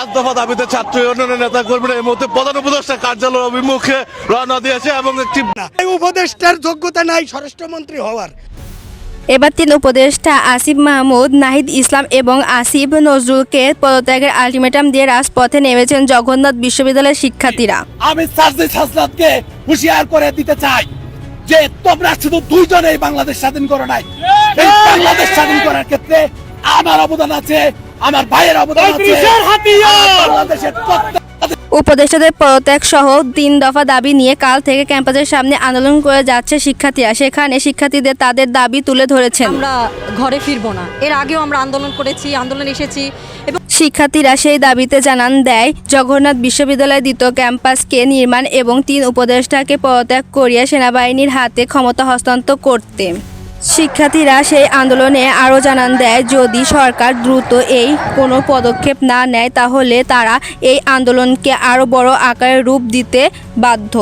5 দফা দাবিতে ছাত্র ইউনিয়নের নেতা কর্মীরা এই মুহূর্তে প্রধান উপদেষ্টা কার্যালয় অভিমুখে রওনা দিয়েছে এবং একটি উপদেষ্টার যোগ্যতা নাই স্বরাষ্ট্রমন্ত্রী হওয়ার। এবার 3 উপদেষ্টা আসিফ মাহমুদ, নাহিদ ইসলাম এবং আসিফ নজরুলকে পদত্যাগের আলটিমেটাম দিয়ে রাজপথে নেমেছেন জগন্নাথ বিশ্ববিদ্যালয়ের শিক্ষার্থীরা। আমি সার্জিস হাসনাতকে হুঁশিয়ার করে দিতে চাই যে তোমরা শুধু দুইজনেই বাংলাদেশ স্বাধীন করো নাই, এই বাংলাদেশ স্বাধীন করার ক্ষেত্রে আমার অবদান আছে, আমার ভাইয়ের অবদান আছে। বাংলাদেশের উপদেষ্টাদের পদত্যাগ সহ 3 দফা দাবি নিয়ে কাল থেকে ক্যাম্পাসের সামনে আন্দোলন করে যাচ্ছে শিক্ষার্থীরা। সেখানে শিক্ষার্থীদের তাদের দাবি তুলে ধরেছেন। আমরা ঘরে ফিরবো না, এর আগেও আমরা আন্দোলন করেছি, আন্দোলন এসেছি এবং শিক্ষার্থীরা সেই দাবিতে জানান দেয় জগন্নাথ বিশ্ববিদ্যালয়ের দ্বিতীয় ক্যাম্পাসকে নির্মাণ এবং 3 উপদেষ্টাকে পদত্যাগ করিয়ে সেনাবাহিনীর হাতে ক্ষমতা হস্তান্তর করতে। শিক্ষার্থীরা সেই আন্দোলনে আরও জানান দেয় যদি সরকার দ্রুত এই কোনো পদক্ষেপ না নেয় তাহলে তারা এই আন্দোলনকে আরও বড় আকারে রূপ দিতে বাধ্য।